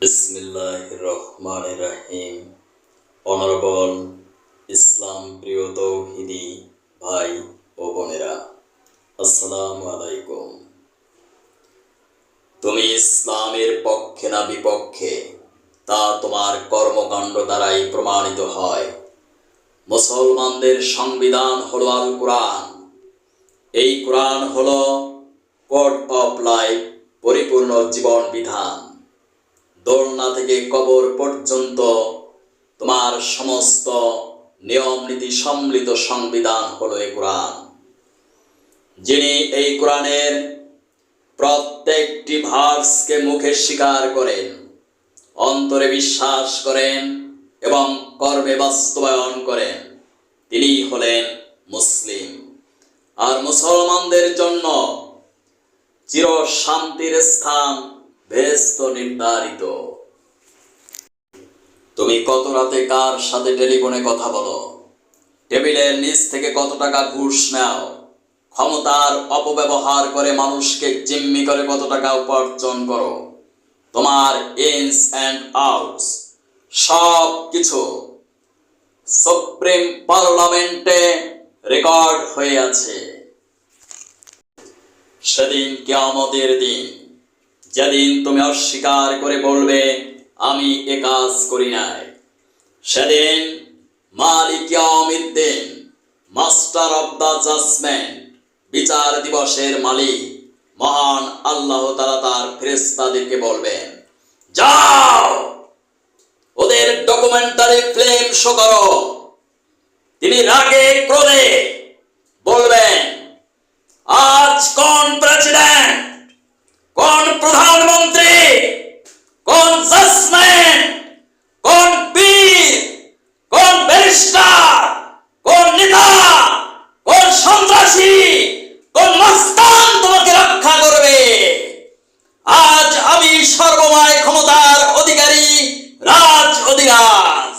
বিসমিল্লাহির রহমানির রহিম। অনারেবল ইসলাম প্রিয় তৌহিদি ভাই ও বোনেরা, আসসালামু আলাইকুম। তুমি ইসলামের পক্ষে না বিপক্ষে তা তোমার কর্মকাণ্ড দ্বারাই প্রমাণিত হয়। মুসলমানদের সংবিধান হলো আল কোরআন। এই কোরআন হলো কোড অফ লাইফ, পরিপূর্ণ জীবন বিধান। দোলনা থেকে কবর পর্যন্ত তোমার সমস্ত নিয়ম নীতি সম্মিলিত সংবিধান হলো এই কোরআন। যিনি এই কোরআনের প্রত্যেকটি ভার্সকে মুখে স্বীকার করেন, অন্তরে বিশ্বাস করেন এবং কর্মে বাস্তবায়ন করেন, তিনি হলেন মুসলিম। আর মুসলমানদের জন্য চির শান্তির স্থান বেহেশত নির্ধারিত। তুমি কত রাতে কার সাথে টেলিফোনে কথা বলো, টেবিলের নিচ থেকে কত টাকা ঘুষ নাও, ক্ষমতার অপব্যবহার করে মানুষকে জিম্মি করে কত টাকা উপার্জন করো, তোমার ইনস অ্যান্ড আউটস সব কিছু সুপ্রিম পার্লামেন্টে রেকর্ড হয়ে আছে। সেদিন কিয়ামতের দিন, যেদিন তুমি অস্বীকার করে বলবে আমি এ কাজ করি নাই, সেদিন মালিক ইয়াউমিদ্দিন, মাস্টার অব দ্য জাজমেন্ট, বিচার দিবসের মালিক মহান আল্লাহ তাআলা তার ফেরেশতাদেরকে বলবেন, যাও ওদের ডকুমেন্টারি ফিল্ম শো করো। তিনি রাগে ক্রোধে বলবেন, আজ কোন প্রেসিডেন্ট, কোন প্রধানমন্ত্রী, কোন জাজমেন্ট, কোন পীর, কোন ব্যারিস্টার, কোন নেতা, কোন সন্ত্রাসী, কোন মস্তান তোমাকে রক্ষা করবে? আজ আমি সর্বময় ক্ষমতার অধিকারী রাজ অধিরাজ।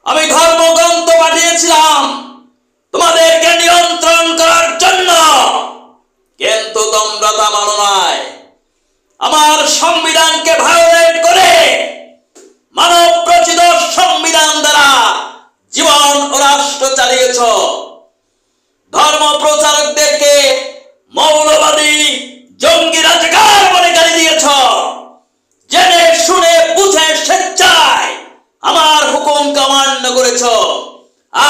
আমি ধর্মগ্রন্থ পাঠিয়েছিলাম তোমাদেরকে নিয়ন্ত্রণ করার জন্য, কিন্তু তোমরা তা মানো নাই। আমার সংবিধানকে ভায়োলেট করে মানব রচিত সংবিধান দ্বারা জীবন ও রাষ্ট্র চালিয়েছ। ধর্ম প্রচারকদেরকে মৌলবাদী, জঙ্গি রাজাকার বলে গালি দিয়েছ। জেনে শুনে বুঝে স্বেচ্ছায় আমার হুকুমকে অমান্য করেছ।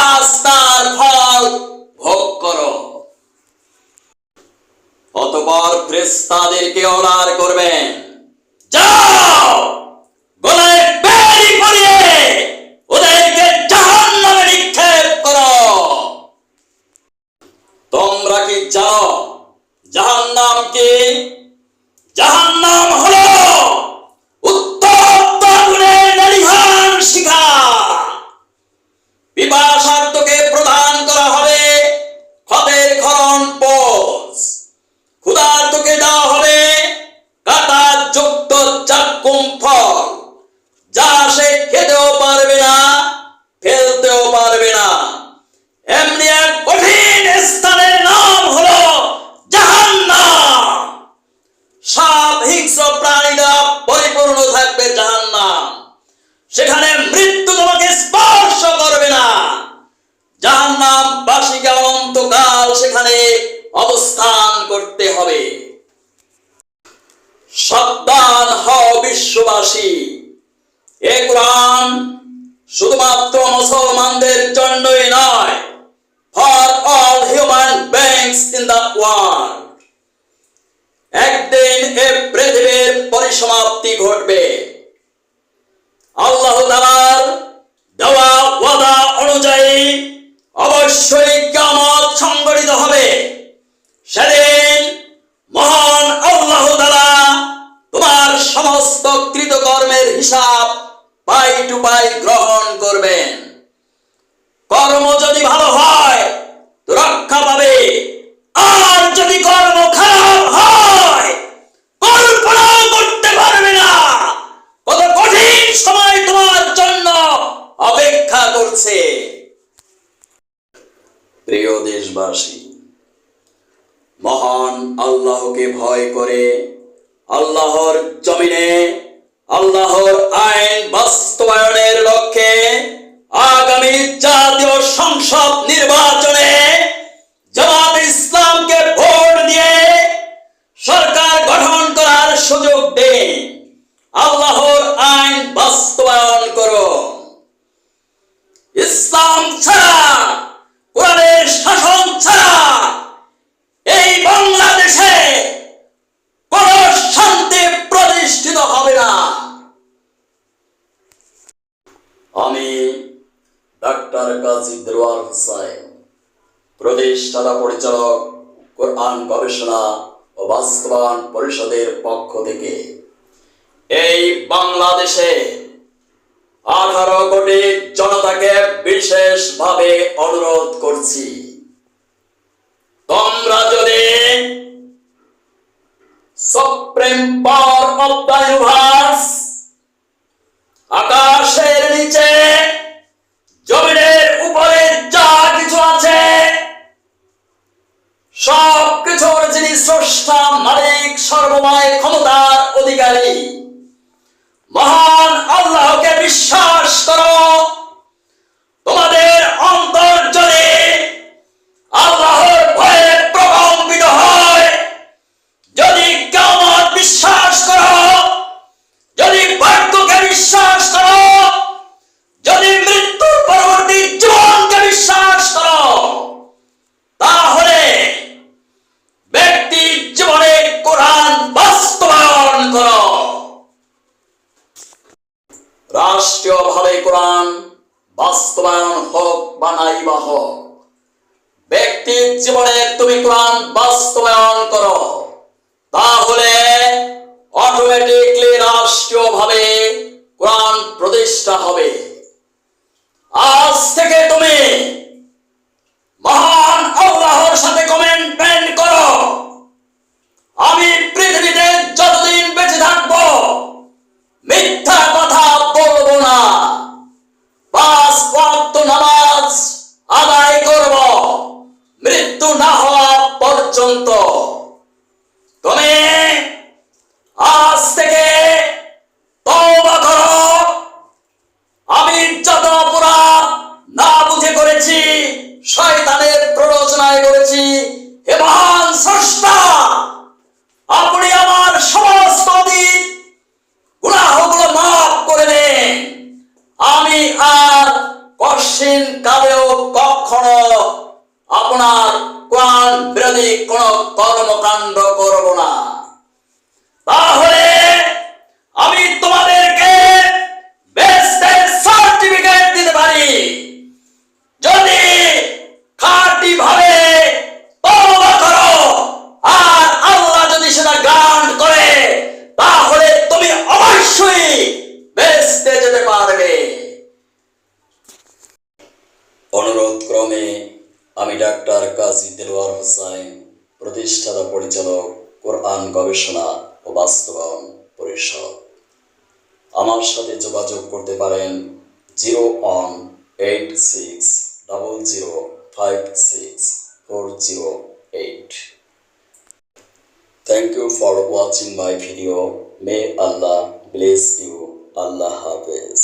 আজ তার ফল ভোগ করো। অতঃপর ফেরেশতাদেরকে অর্ডার করবেন, যাও গলায় বেড়ি পরিয়ে ওদেরকে জাহান্নামে নিক্ষেপ করো। তোমরা কি জানো জাহান্নাম কি? জাহান্নাম হলো উত্তপ্ত আগুনের নির্ঘাণ শিখা। পিপাসার্তকে প্রদান করা হবে ক্ষতের ক্ষরণ পোষ, ক্ষুধার্তকে দেওয়া হবে কাঁটা যুক্ত জাক্কুম ফল, যা সে খেতেও পারবে না, ফেলতেও পারবে না। এমনি এক কঠিন স্থানের নাম হলো জাহান্নাম। সব হিংস্র প্রাণী দ্বারা পরিপূর্ণ থাকবে জাহান্নাম। সেখানে মৃত্যু তোমাকে স্পর্শ করবে না। জাহান্নাম বাসীকে অনন্তকাল সেখানে অবস্থান করতে হবে। সাবধান হও বিশ্ববাসী, এ কোরআন শুধুমাত্র মুসলমানদের জন্যই নয়, for all human beings in the world. একদিন এ পৃথিবীর পরিসমাপ্তি ঘটবে। আল্লাহ তাআলার দেওয়া ওয়াদা অনুযায়ী অবশ্যই কিয়ামত সংঘটিত হবে। সেদিন মহান আল্লাহ তাআলা তোমার সমস্ত কৃতকর্মের হিসাব পাই টু পাই গ্রহণ করবেন। কর্ম যদি ভালো হয় তো রক্ষা পাবে, আর যদি কর্ম খারাপ হয় কল্পনা করতে পারবে না কত কঠিন সময় তোমার জন্য অপেক্ষা করছে। প্রিয় দেশবাসী, মহান আল্লাহকে ভয় করে আল্লাহর জমিনে ডাক্তার কাজী দেলোয়ার হোসাইন, প্রতিষ্ঠাতা পরিচালক, কোরআন গবেষণা ও বাস্তবায়ন পরিষদের পক্ষ থেকে এই বাংলাদেশে 18 কোটি জনতাকে বিশেষভাবে অনুরোধ করছি, তোমরা যদি supreme power of the universe, আকাশের নিচে জমিনের উপরে যা কিছু আছে সব কিছুর যিনি স্রষ্টা, মালিক, সর্বময় ক্ষমতার অধিকারী মহান আল্লাহকে বিশ্বাস করো। তোমাদের অন্তর যদি আল্লাহর ভয়ে প্রকম্পিত হয়, যদি কিয়ামত বিশ্বাস করো, যদি মৃত্যুকে বিশ্বাস করো, যদি মৃত্যুর পরবর্তী জীবনকে বিশ্বাস করো, তাহলে ব্যক্তি জীবনে কোরআন বাস্তবায়ন করো। রাষ্ট্রীয়ভাবে কোরআন বাস্তবায়ন হোক বা নাই বা হোক, ব্যক্তির জীবনে তুমি কোরআন বাস্তবায়ন করো, তাহলে অটোমেটিকলি রাষ্ট্রীয়ভাবে কোরআন প্রতিষ্ঠা হবে। আজ থেকে তুমি মহান আল্লাহর সাথে কমিটমেন্ট করো, আমি পৃথিবীতে যতদিন বেঁচে থাকবো মিথ্যা কথা বলবো না, 5 ওয়াক্ত নামাজ আদায় করব মৃত্যু না হওয়া পর্যন্ত। তুমি আজ থেকে তওবা করো। আমি যত অপরাধ না বুঝে করেছি, শয়তানের প্ররোচনায় করেছি, হে মহান স্রষ্টা, আপনি আমার সমস্ত অতীত গুনাহগুলো মাফ করে দেন। আমি আর কশিন কালেও কখনো আপনার কোরআন বিরোধী কোন কর্মকাণ্ড করব না। তাহলে আমি তোমাদেরকে বেহেশতের সার্টিফিকেট দিতে পারি। যদি খাঁটি ভাবে তওবা করো আর আল্লাহ যদি সেটা গ্রান্ট করে, তাহলে তুমি অবশ্যই বেহেশতে যেতে পারবে। অনুরোধ ক্রমে আমি ডাক্তার কাজী দেলোয়ার হোসাইন, প্রতিষ্ঠাতা পরিচালক, কোরআন গবেষণা ও বাস্তবায়ন পরিষদ। আমার সাথে যোগাযোগ করতে পারেন 0186005648. Thank you for watching my video. May Allah bless you. Allah Hafiz.